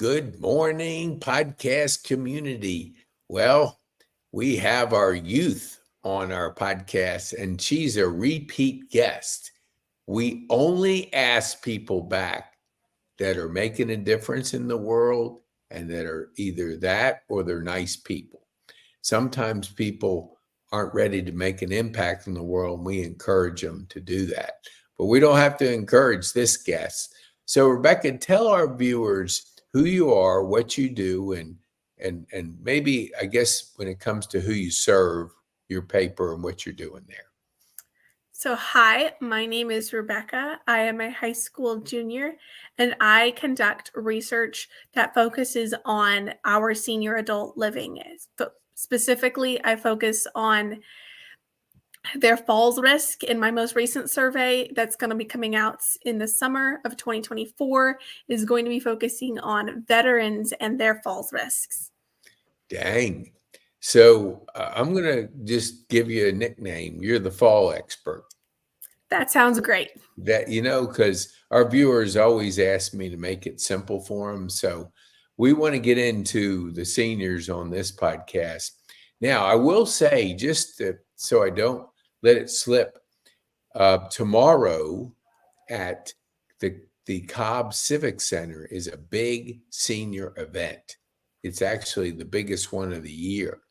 Good morning, podcast community. Well, we have our youth on our podcast, and she's a repeat guest. We only ask people back that are making a difference in the world and that are either that or they're nice people. Sometimes people aren't ready to make an impact in the world, and we encourage them to do that. But we don't have to encourage this guest. So, Rebecca, tell our viewers who you are, what you do, and maybe, I guess, when it comes to who you serve, your paper and what you're doing there. So, hi, my name is Rebecca. I am a high school junior, and I conduct research that focuses on our senior adult living. Specifically, I focus on their falls risk. In my most recent survey that's going to be coming out in the summer of 2024 is going to be focusing on veterans and their falls risks. Dang. So I'm going to just give you a nickname. You're the fall expert. That sounds great. That, because our viewers always ask me to make it simple for them. So we want to get into the seniors on this podcast. Now, I will say, so I don't let it slip, tomorrow at the Cobb Civic Center is a big senior event. It's actually the biggest one of the year.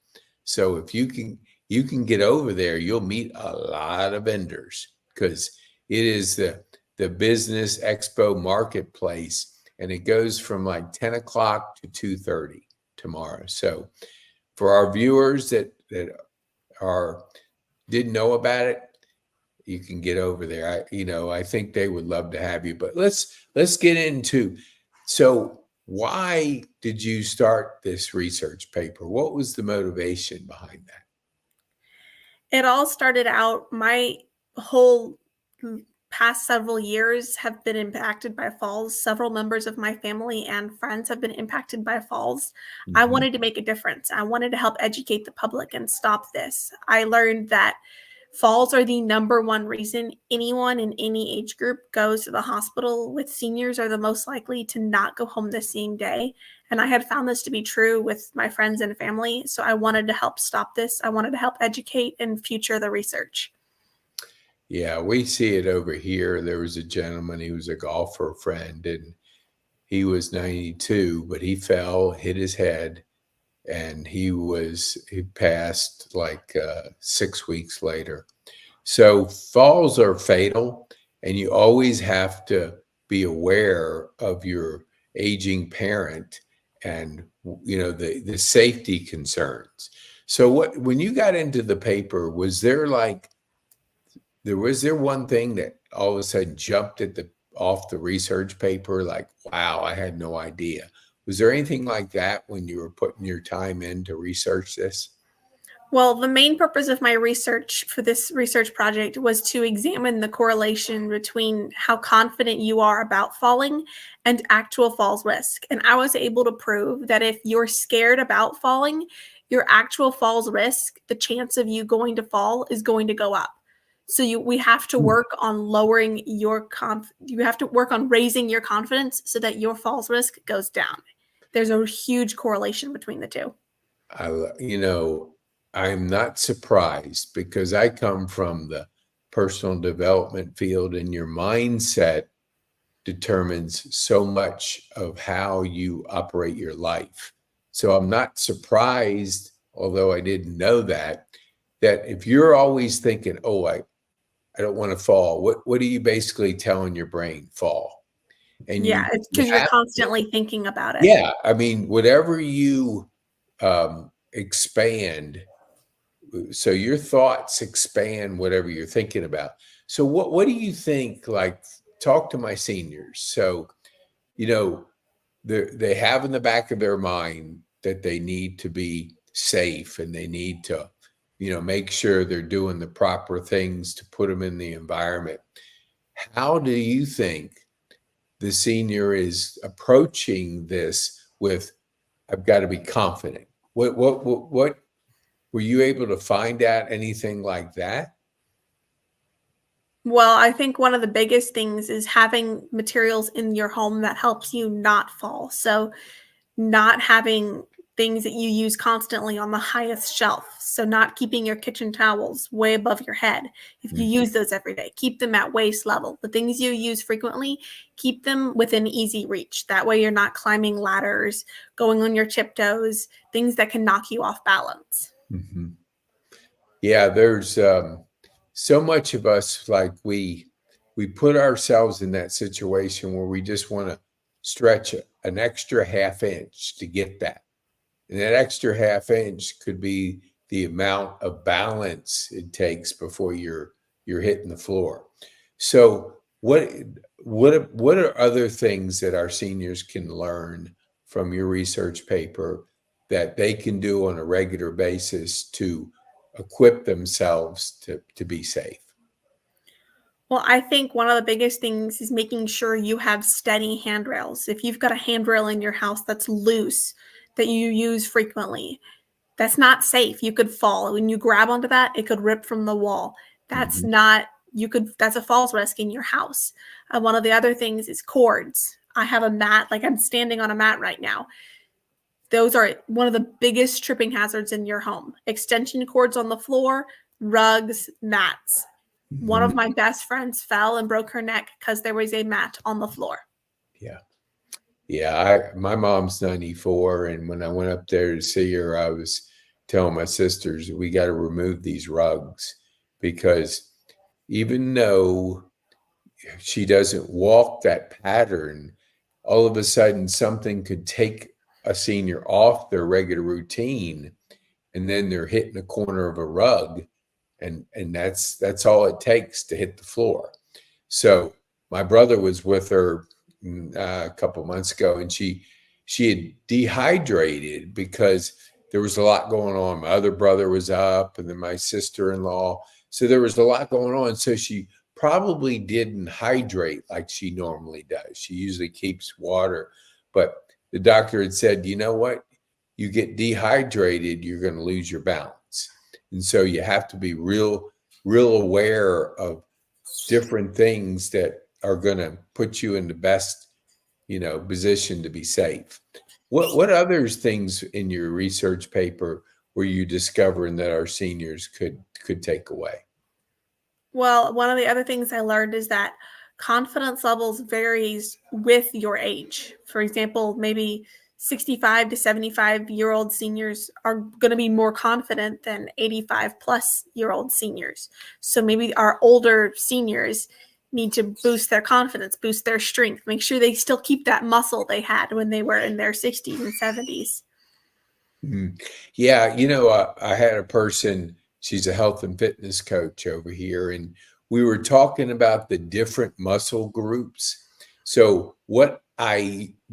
So if you can get over there, you'll meet a lot of vendors because it is the business expo marketplace, and it goes from like 10 o'clock to 2:30 tomorrow. So for our viewers that didn't know about it, you can get over there. I think they would love to have you. But let's get into, so why did you start this research paper? What was the motivation behind that? It all started out, my whole past several years have been impacted by falls. Several members of my family and friends have been impacted by falls. Mm-hmm. I wanted to make a difference. I wanted to help educate the public and stop this. I learned that falls are the number one reason anyone in any age group goes to the hospital. With seniors are the most likely to not go home the same day. And I had found this to be true with my friends and family. So I wanted to help stop this. I wanted to help educate and future the research. Yeah, we see it over here. There was a gentleman, he was a golfer friend, and he was 92, but he fell, hit his head, and he passed like 6 weeks later. So falls are fatal, and you always have to be aware of your aging parent and the safety concerns. So when you got into the paper, was there one thing that all of a sudden jumped off the research paper? Like, wow, I had no idea. Was there anything like that when you were putting your time in to research this? Well, the main purpose of my research for this research project was to examine the correlation between how confident you are about falling and actual falls risk. And I was able to prove that if you're scared about falling, your actual falls risk, the chance of you going to fall, is going to go up. So we have to work on lowering your you have to work on raising your confidence so that your falls risk goes down. There's a huge correlation between the two. I'm not surprised because I come from the personal development field, and your mindset determines so much of how you operate your life. So I'm not surprised, although I didn't know that if you're always thinking, oh, I don't want to fall. What are you basically telling your brain? Fall. And it's because you're constantly thinking about it. Yeah. I mean, whatever you expand, so your thoughts expand whatever you're thinking about. So what do you think, like, talk to my seniors. So, they have in the back of their mind that they need to be safe and they need to make sure they're doing the proper things to put them in the environment. How do you think the senior is approaching this with, I've got to be confident? What were you able to find out anything like that? Well, I think one of the biggest things is having materials in your home that helps you not fall. So, not having things that you use constantly on the highest shelf. So, not keeping your kitchen towels way above your head if you Mhm. use those every day. Keep them at waist level. The things you use frequently, keep them within easy reach. That way, you're not climbing ladders, going on your tiptoes, things that can knock you off balance. Mhm. Yeah, there's so much of us like we put ourselves in that situation where we just want to stretch an extra half inch to get that. And that extra half inch could be the amount of balance it takes before you're hitting the floor. So what are other things that our seniors can learn from your research paper that they can do on a regular basis to equip themselves to be safe? Well, I think one of the biggest things is making sure you have steady handrails. If you've got a handrail in your house that's loose, that you use frequently, that's not safe. You could fall. When you grab onto that, it could rip from the wall. That's Mhm. not, you could, that's a falls risk in your house. One of the other things is cords. I have a mat, like I'm standing on a mat right now. Those are one of the biggest tripping hazards in your home. Extension cords on the floor, rugs, mats. One of Mhm. my best friends fell and broke her neck because there was a mat on the floor. Yeah. Yeah, my mom's 94, and when I went up there to see her, I was telling my sisters we got to remove these rugs because even though she doesn't walk that pattern, all of a sudden something could take a senior off their regular routine, and then they're hitting the corner of a rug, and that's all it takes to hit the floor. So my brother was with her a couple months ago, and she had dehydrated because there was a lot going on. My other brother was up, and then my sister-in-law. So there was a lot going on. So she probably didn't hydrate like she normally does. She usually keeps water, but the doctor had said, you know what? You get dehydrated, you're going to lose your balance. And so you have to be real aware of different things that are going to put you in the best, position to be safe. What others things in your research paper were you discovering that our seniors could take away? Well, one of the other things I learned is that confidence levels varies with your age. For example, maybe 65 to 75-year-old seniors are going to be more confident than 85-plus-year-old seniors. So maybe our older seniors need to boost their confidence, boost their strength, make sure they still keep that muscle they had when they were in their 60s and 70s. Mhm. Yeah, I had a person, she's a health and fitness coach over here, and we were talking about the different muscle groups. So,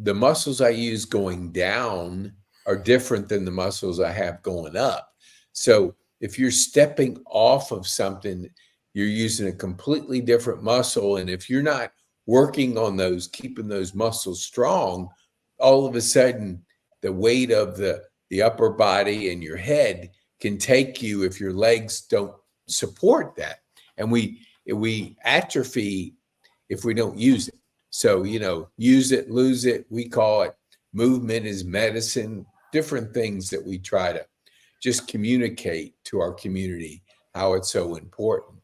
the muscles I use going down are different than the muscles I have going up. So, if you're stepping off of something, you're using a completely different muscle. And if you're not working on those, keeping those muscles strong, all of a sudden, the weight of the upper body and your head can take you if your legs don't support that. And we atrophy if we don't use it. So, use it, lose it. We call it movement is medicine, different things that we try to just communicate to our community how it's so important.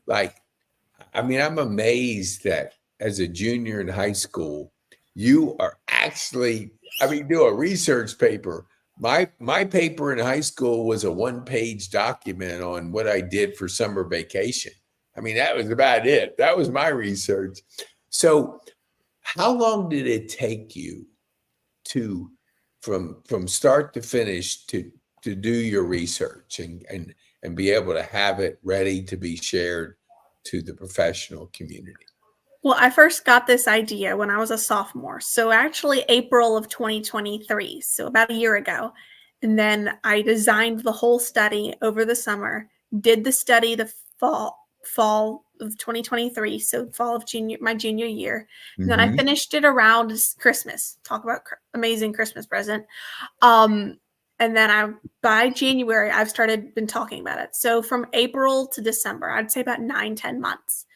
Like, I mean, I'm amazed that as a junior in high school, you are actually, I mean, do a research paper. My paper in high school was a one-page document on what I did for summer vacation. I mean, that was about it. That was my research. So, how long did it take you to from start to finish to do your research and be able to have it ready to be shared to the professional community? Well, I first got this idea when I was a sophomore. So actually April of 2023, so about a year ago. And then I designed the whole study over the summer, did the study the fall of 2023, so fall of my junior year. And then I Hmm. finished it around Christmas. Talk about amazing Christmas present. Um and then by January I've been talking about it. So from April to December, I'd say about 9-10 months.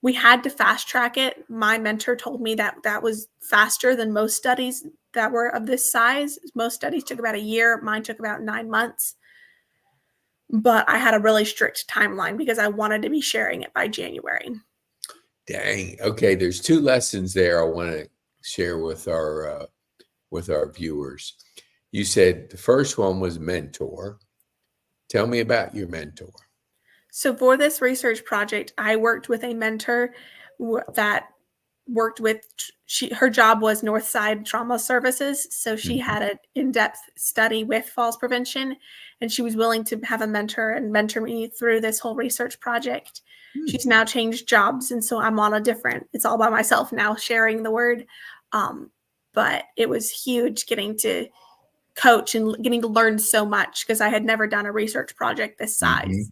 We had to fast track it. My mentor told me that that was faster than most studies that were of this size. Most studies took about a year. Mine took about 9 months. But I had a really strict timeline because I wanted to be sharing it by January. Dang. Okay, there's two lessons there I want to share with our viewers. You said the first one was mentor. Tell me about your mentor. So for this research project, I worked with a mentor that worked with her job was Northside Trauma Services, so she had an in-depth study with falls prevention, and she was willing to have a mentor and mentor me through this whole research project. She's now changed jobs, and so I'm on a different, it's all by myself now sharing the word. But it was huge getting to coach and getting to learn so much because I had never done a research project this size.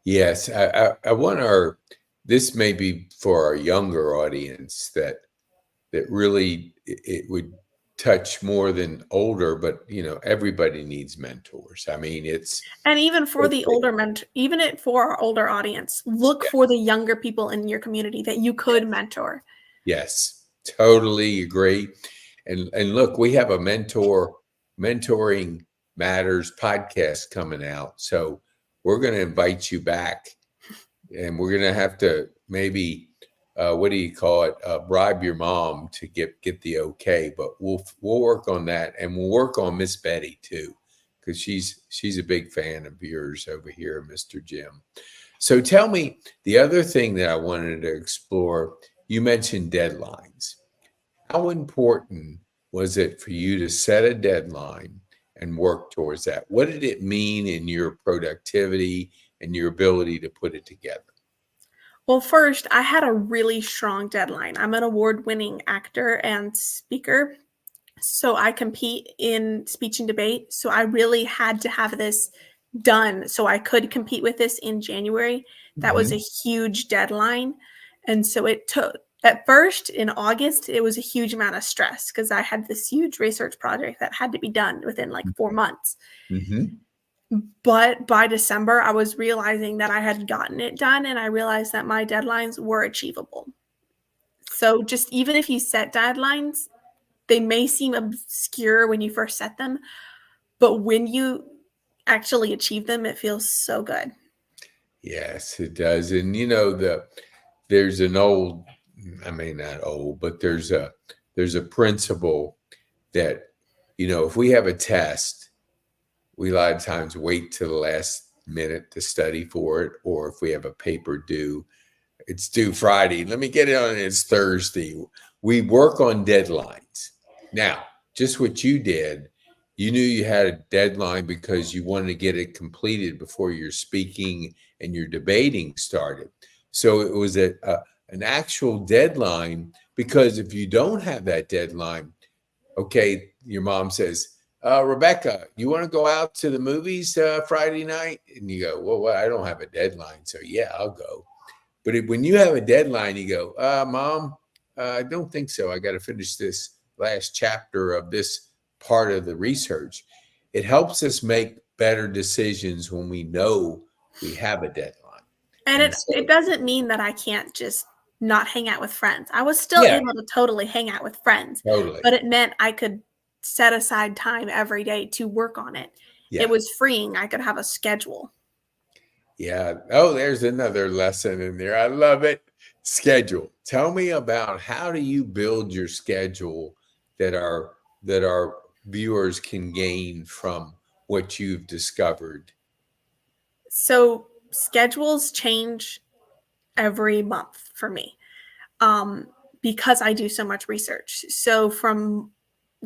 Yes, I want this may be for our younger audience that really it would touch more than older, but everybody needs mentors. I mean, And even for the older mentor, even for our older audience, look for the younger people in your community that you could mentor. Yes, totally agree. And look, we have a mentoring matters podcast coming out. So we're going to invite you back, and we're going to have to maybe what do you call it? Bribe your mom to get the okay. But we'll work on that, and we'll work on Miss Betty too, because she's a big fan of yours over here, Mr. Jim. So tell me the other thing that I wanted to explore. You mentioned deadlines. How important was it for you to set a deadline and work towards that? What did it mean in your productivity and your ability to put it together? Well, first, I had a really strong deadline. I'm an award-winning actor and speaker, so I compete in speech and debate. So I really had to have this done so I could compete with this in January. That was a huge deadline. And so it took, at first in August, it was a huge amount of stress because I had this huge research project that had to be done within like 4 months. But by December, I was realizing that I had gotten it done, and I realized that my deadlines were achievable. So just even if you set deadlines, they may seem obscure when you first set them, but when you actually achieve them, it feels so good. Yes, it does. And there's an old, I mean not old, but there's a principle that if we have a test, we a lot of times wait to the last minute to study for it, or if we have a paper due, it's due Friday. Let me get it on. It's Thursday. We work on deadlines. Now, just what you did, you knew you had a deadline because you wanted to get it completed before your speaking and your debating started. So it was an actual deadline, because if you don't have that deadline, okay, your mom says, Rebecca, you want to go out to the movies Friday night? And you go, well, I don't have a deadline. So yeah, I'll go. But when you have a deadline, you go, Mom, I don't think so. I got to finish this last chapter of this part of the research. It helps us make better decisions when we know we have a deadline. And it doesn't mean that I can't just not hang out with friends. I was still able to totally hang out with friends. Totally. But it meant I could set aside time every day to work on it. Yeah. It was freeing. I could have a schedule. Yeah. Oh, there's another lesson in there. I love it. Schedule. Tell me about, how do you build your schedule that our viewers can gain from what you've discovered? So schedules change every month for me because I do so much research. So from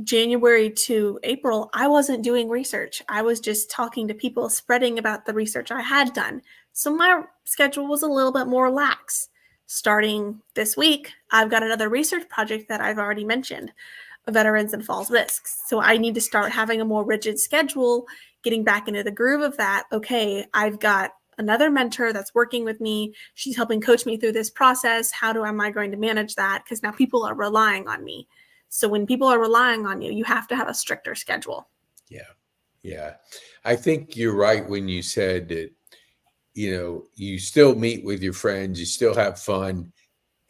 January to April, I wasn't doing research. I was just talking to people, spreading about the research I had done. So my schedule was a little bit more lax. Starting this week, I've got another research project that I've already mentioned, veterans and falls risks. So I need to start having a more rigid schedule, getting back into the groove of that. Okay, I've got another mentor that's working with me. She's helping coach me through this process. Am I going to manage that? Because now people are relying on me. So when people are relying on you, you have to have a stricter schedule. Yeah. I think you're right when you said that, you still meet with your friends, you still have fun.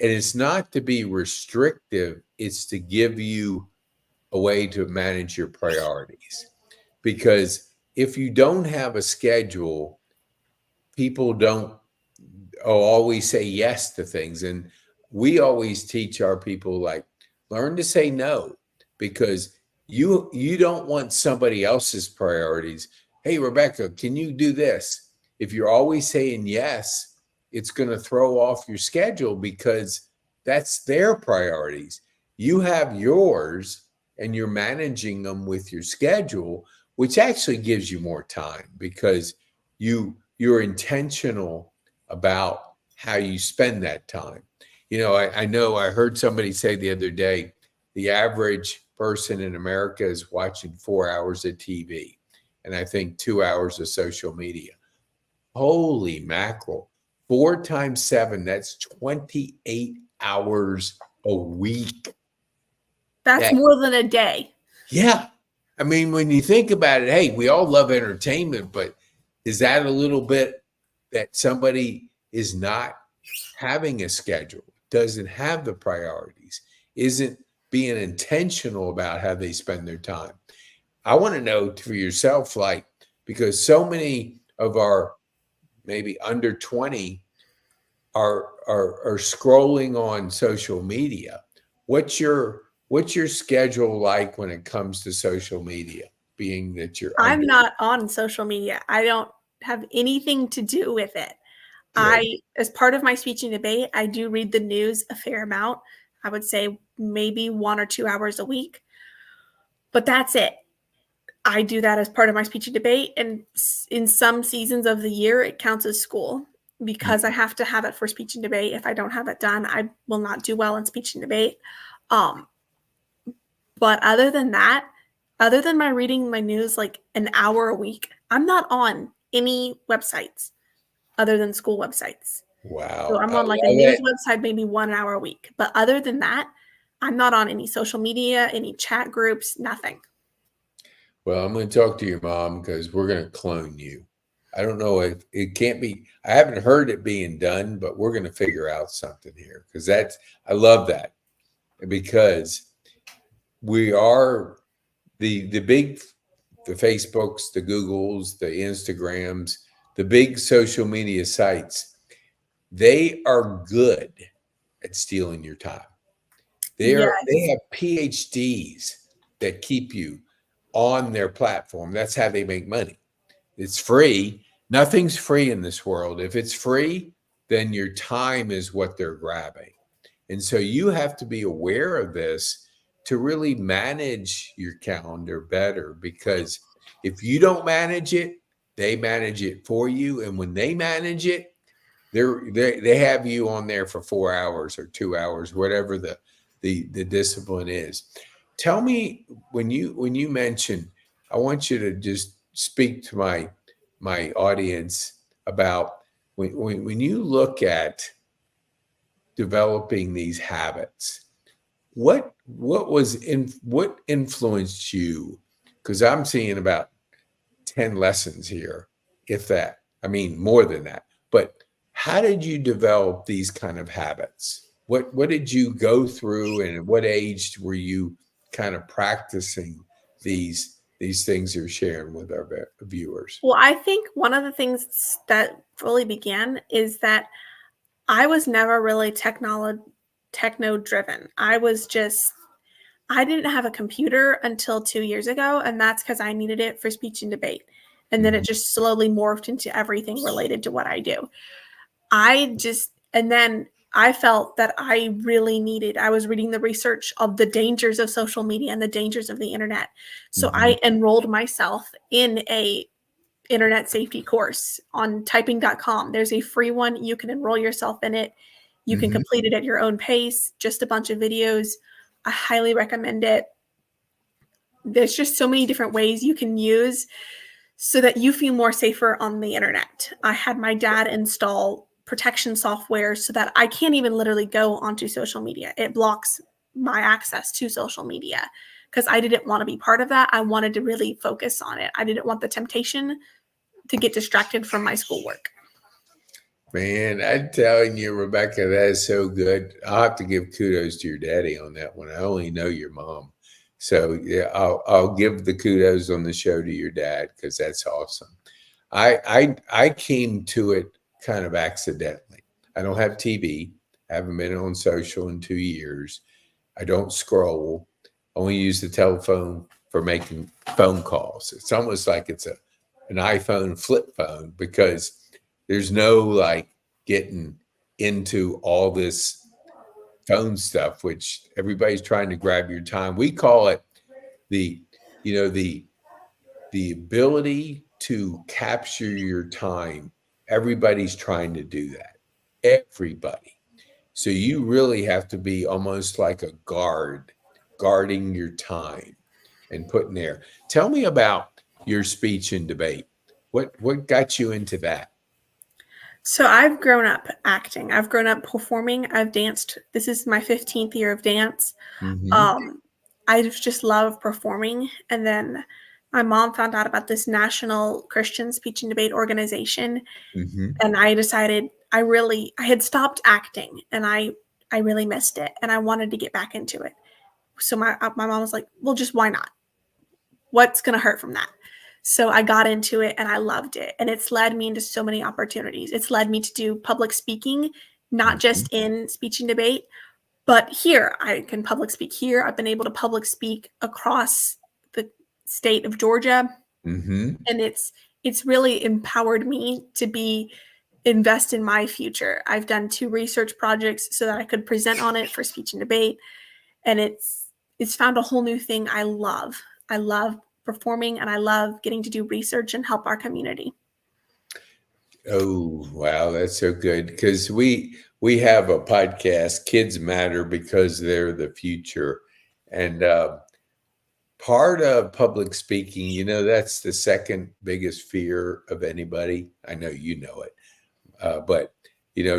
And it's not to be restrictive, it's to give you a way to manage your priorities. Because if you don't have a schedule, people don't always say yes to things. And we always teach our people, like, learn to say no, because you don't want somebody else's priorities. Hey, Rebecca, can you do this? If you're always saying yes, it's going to throw off your schedule because that's their priorities. You have yours and you're managing them with your schedule, which actually gives you more time because you're intentional about how you spend that time. I know I heard somebody say the other day, the average person in America is watching 4 hours of TV and I think 2 hours of social media. Holy mackerel. 4 times 7, that's 28 hours a week. That's That, more than a day. yeah. I mean, when you think about it, hey, we all love entertainment, but is that a little bit that somebody is not having a schedule, doesn't have the priorities, isn't being intentional about how they spend their time? I want to know for yourself, like, because so many of our maybe under 20 are scrolling on social media. What's your schedule like when it comes to social media, being that you're I'm under? not on social media. I don't have anything to do with it. Good. As part of my speech and debate, I do read the news a fair amount. I would say maybe 1 or 2 hours a week, but that's it. I do that as part of my speech and debate. And in some seasons of the year, it counts as school because I have to have it for speech and debate. If I don't have it done, I will not do well in speech and debate. But other than that, other than my reading my news like an hour a week, I'm not on any websites other than school websites. So Wow, I'm I on like a love news it. website maybe 1 hour a week. But other than that, I'm not on any social media, any chat groups, nothing. Well, I'm going to talk to your mom because we're going to clone you. I don't know if it can't be. I haven't heard it being done, but we're going to figure out something here because I love that because we are the Facebooks, the Googles, the Instagrams, the big social media sites. They are good at stealing your time. They Yes. have PhDs that keep you on their platform. That's how they make money. It's free. Nothing's free in this world. If it's free, then your time is what they're grabbing. And so you have to be aware of this to really manage your calendar better because if you don't manage it, they manage it for you. And when they manage it, they have you on there for 4 hours or 2 hours, whatever the discipline is. Tell me when you mention, I want you to just speak to my audience about when you look at developing these habits, what influenced you? Because I'm seeing about 10 lessons here, if that. I mean, more than that. But how did you develop these kind of habits? What did you go through, and at what age were you kind of practicing these things you're sharing with our viewers? Well, I think one of the things that really began is that I was never really techno driven. I didn't have a computer until 2 years ago, and that's because I needed it for speech and debate. And then it Mhm. just slowly morphed into everything related to what I do. And then I felt that I was reading the research of the dangers of social media and the dangers of the internet. So Mhm. I enrolled myself in a internet safety course on typing.com. There's a free one. You can enroll yourself in it. You can Mhm. complete it at your own pace, just a bunch of videos. I highly recommend it. There's just so many different ways you can use so that you feel more safer on the internet. I had my dad install protection software so that I can't even literally go onto social media. It blocks my access to social media because I didn't want to be part of that. I wanted to really focus on it. I didn't want the temptation to get distracted from my schoolwork. Man, I'm telling you, Rebecca, that is so good. I'll have to give kudos to your daddy on that one. I only know your mom. So yeah, I'll give the kudos on the show to your dad because that's awesome. I came to it kind of accidentally. I don't have TV. I haven't been on social in 2 years. I don't scroll. Only use the telephone for making phone calls. It's almost like it's an iPhone flip phone because there's no like getting into all this phone stuff, which everybody's trying to grab your time. We call it the, you know, the ability to capture your time. Everybody's trying to do that. Everybody. So you really have to be almost like a guard, guarding your time and putting there. Tell me about your speech and debate. What got you into that? So I've grown up acting. I've grown up performing. I've danced. This is my 15th year of dance. Mm-hmm. Um, I just love performing. And then my mom found out about this national Christian speech and debate organization, Mm-hmm. and I decided I had stopped acting, and I really missed it, and I wanted to get back into it. So my mom was like, "Well, just why not? What's going to hurt from that?" So I got into it and I loved it. And it's led me into so many opportunities. It's led me to do public speaking, not Mm-hmm. just in speech and debate, but here. I can public speak here. I've been able to public speak across the state of Georgia. Mm-hmm. And it's really empowered me to be invest in my future. I've done 2 research projects so that I could present on it for speech and debate, and it's found a whole new thing I love. I love performing and I love getting to do research and help our community. Oh, wow, that's so good because we have a podcast, Kids Matter because they're the future. And part of public speaking, that's the second biggest fear of anybody. I know you know it. But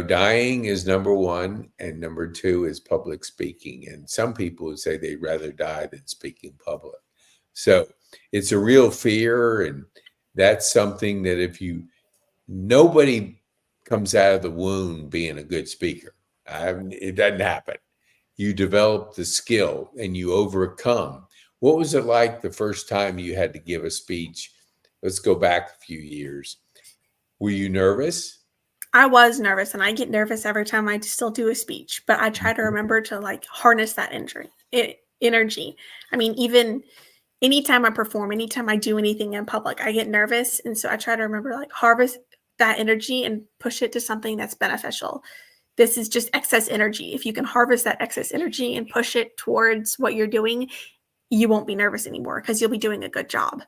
dying is number one, and number two is public speaking. And some people would say they'd rather die than speak in public. So it's a real fear, and that's something that if you nobody comes out of the womb being a good speaker. It doesn't happen. You develop the skill and you overcome. What was it like the first time you had to give a speech? Let's go back a few years. Were you nervous? I was nervous, and I get nervous every time I still do a speech, but I try to Mhm. remember to like harness that energy. I mean, even anytime I perform, anytime I do anything in public, I get nervous, and so I try to remember like harvest that energy and push it to something that's beneficial. This is just excess energy. If you can harvest that excess energy and push it towards what you're doing, you won't be nervous anymore because you'll be doing a good job.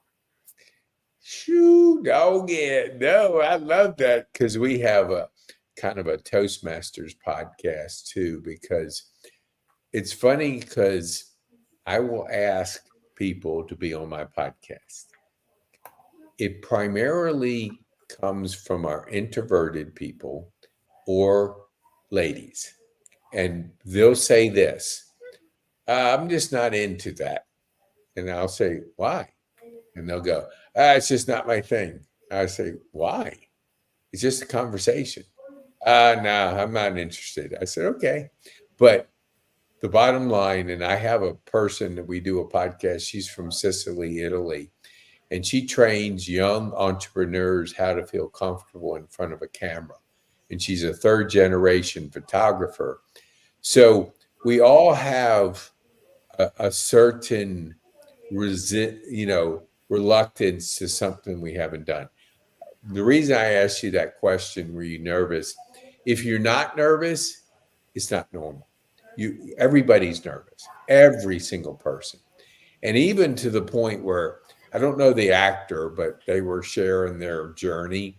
Shoo, dog it. No, I love that because we have a kind of a Toastmasters podcast too, because it's funny because I will ask people to be on my podcast. It primarily comes from our introverted people or ladies. And they'll say this, I'm just not into that. And I'll say, why? And they'll go, it's just not my thing. I say, why? It's just a conversation. No, I'm not interested. I said, okay. But the bottom line, and I have a person that we do a podcast, she's from Sicily, Italy, and she trains young entrepreneurs how to feel comfortable in front of a camera. And she's a third generation photographer. So we all have a certain reluctance to something we haven't done. The reason I asked you that question, were you nervous? If you're not nervous, it's not normal. Everybody's nervous, every single person. And even to the point where I don't know the actor, but they were sharing their journey.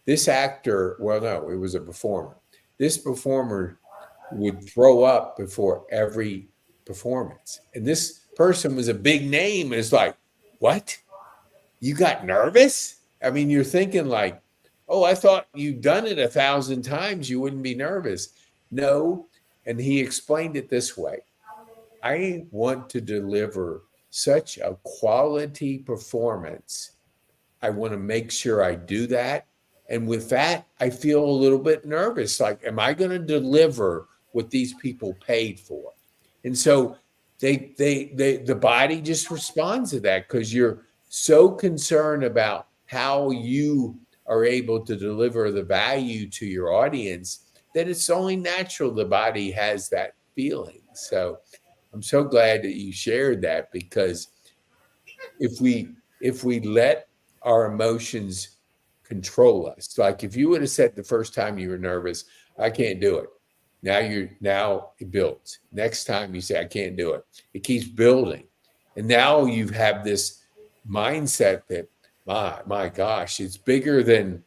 This actor, well, no, it was a performer. This performer would throw up before every performance. And this person was a big name. And it's like, what? You got nervous? I mean, you're thinking like, oh, I thought you've done it 1,000 times. You wouldn't be nervous. No. And he explained it this way: I want to deliver such a quality performance. I want to make sure I do that. And with that, I feel a little bit nervous. Like, am I going to deliver what these people paid for? And so the body just responds to that because you're so concerned about how you are able to deliver the value to your audience that it's only natural the body has that feeling. So I'm so glad that you shared that, because if we let our emotions control us, like if you would have said the first time you were nervous, I can't do it. Now it builds. Next time you say I can't do it, it keeps building. And now you have this mindset that my gosh, it's bigger than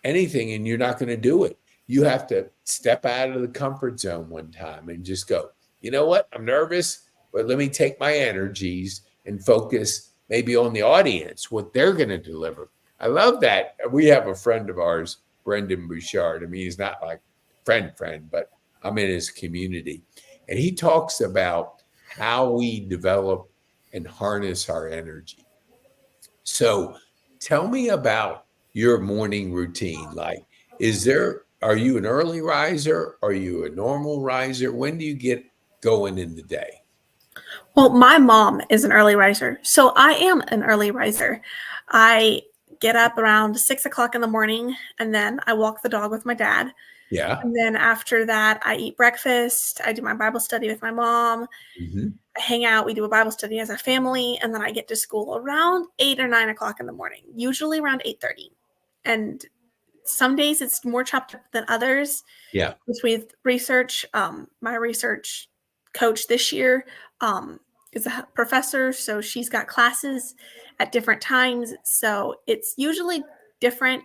anything, and you're not going to do it. You have to step out of the comfort zone one time and just go, you know what? I'm nervous, but let me take my energies and focus maybe on the audience, what they're going to deliver. I love that. We have a friend of ours, Brendan Bouchard. I mean, he's not like friend, but I'm in his community. And he talks about how we develop and harness our energy. So tell me about your morning routine. Like, are you an early riser? Are you a normal riser? When do you get going in the day? Well, my mom is an early riser, so I am an early riser. I get up around 6 o'clock in the morning, and then I walk the dog with my dad. Yeah. And then after that, I eat breakfast. I do my Bible study with my mom. Mm-hmm. I hang out. We do a Bible study as a family, and then I get to school around 8 or 9 o'clock in the morning, usually around 8:30. And some days it's more chopped up than others. Yeah. With research, my research coach this year is a professor, so she's got classes at different times. So it's usually different.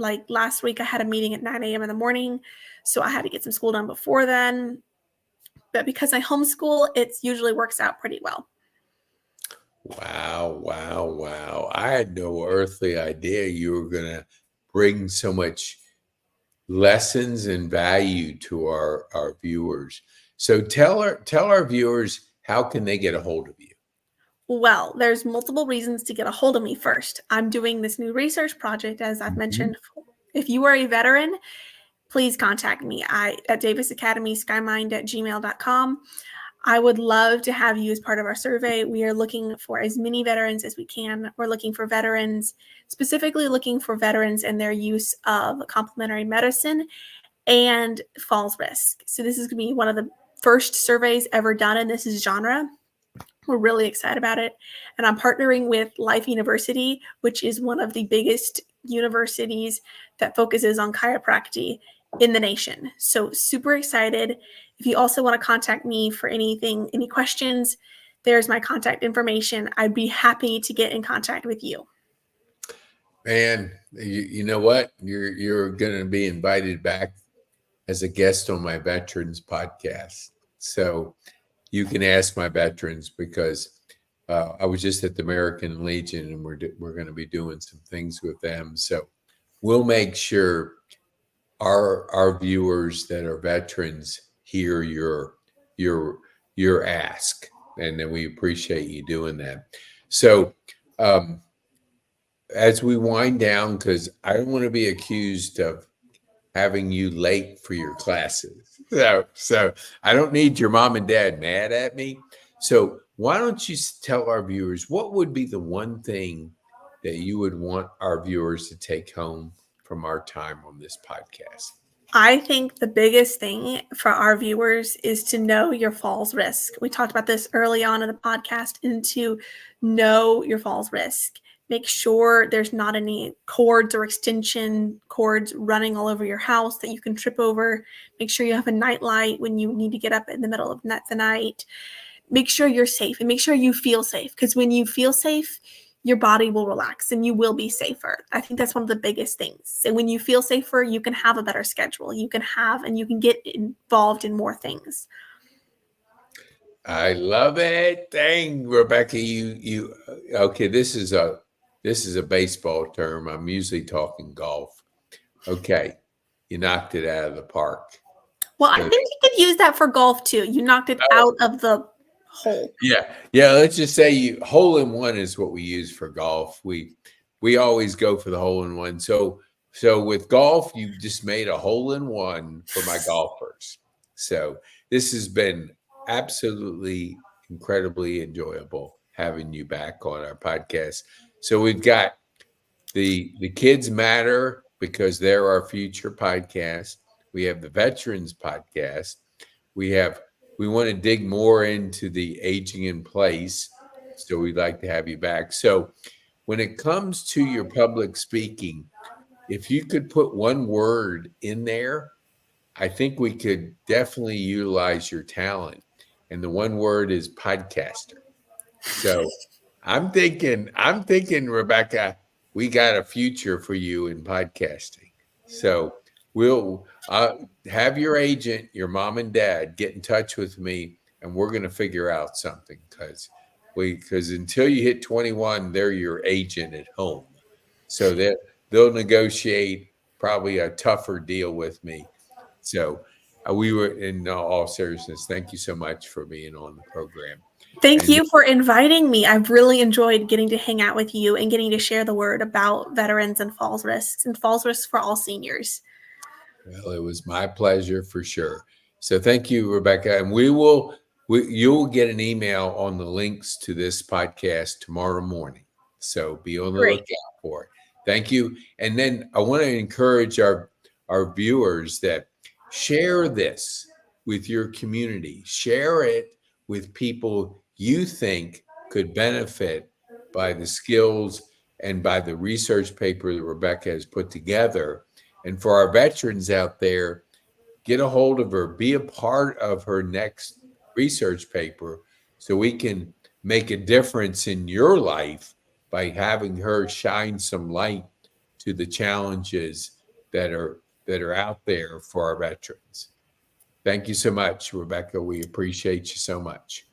Like last week, I had a meeting at 9 a.m. in the morning, so I had to get some school done before then. But because I homeschool, it usually works out pretty well. Wow, wow, wow. I had no earthly idea you were going to bring so much lessons and value to our viewers. So tell our viewers, how can they get a hold of you? Well, there's multiple reasons to get a hold of me. First, I'm doing this new research project, as I've mentioned. If you are a veteran, please contact me at Davis Academy skymind@gmail.com. I would love to have you as part of our survey. We are looking for as many veterans as we can. We're looking for veterans, specifically looking for veterans and their use of complementary medicine and falls risk. So this is going to be one of the first surveys ever done in this genre. We're really excited about it. And I'm partnering with Life University, which is one of the biggest universities that focuses on chiropractic in the nation. So super excited. If you also want to contact me for anything, any questions, there's my contact information. I'd be happy to get in contact with you. Man, you know what? You're going to be invited back as a guest on my veterans podcast. So you can ask my veterans, because I was just at the American Legion, and we're going to be doing some things with them. So we'll make sure our viewers that are veterans hear your ask, and then we appreciate you doing that. So as we wind down, because I don't want to be accused of having you late for your classes. So I don't need your mom and dad mad at me. So why don't you tell our viewers, what would be the one thing that you would want our viewers to take home from our time on this podcast? I think the biggest thing for our viewers is to know your falls risk. We talked about this early on in the podcast, and to know your falls risk. Make sure there's not any cords or extension cords running all over your house that you can trip over. Make sure you have a night light when you need to get up in the middle of the night. Make sure you're safe, and make sure you feel safe, because when you feel safe, your body will relax and you will be safer. I think that's one of the biggest things. And when you feel safer, you can have a better schedule. You can get involved in more things. I love it. Dang, Rebecca, you okay, this is a baseball term. I'm usually talking golf. Okay. You knocked it out of the park. Well, I think you could use that for golf too. You knocked it out of the hole. Yeah. Let's just say hole in one is what we use for golf. We always go for the hole in one. So So with golf, you just made a hole in one for my golfers. So this has been absolutely incredibly enjoyable having you back on our podcast. So we've got the kids matter because they're our future podcast. We have the veterans podcast. We have we want to dig more into the aging in place. So we'd like to have you back. So when it comes to your public speaking, if you could put one word in there, I think we could definitely utilize your talent. And the one word is podcaster. So I'm thinking, Rebecca, we got a future for you in podcasting. So we'll have your agent, your mom and dad, get in touch with me, and we're going to figure out something because until you hit 21, they're your agent at home, so that they'll negotiate probably a tougher deal with me. So we were in all seriousness. Thank you so much for being on the program. Thank And you for inviting me. I've really enjoyed getting to hang out with you and getting to share the word about veterans and falls risks for all seniors. well, it was my pleasure for sure. So thank you, Rebecca. And you'll get an email on the links to this podcast tomorrow morning. So be on the Great. lookout for it. Thank you. And then I want to encourage our viewers that share this with your community. Share it with people you think could benefit by the skills and by the research paper that Rebecca has put together. And for our veterans out there, get a hold of her, be a part of her next research paper so we can make a difference in your life by having her shine some light to the challenges that are out there for our veterans. Thank you so much, Rebecca. We appreciate you so much.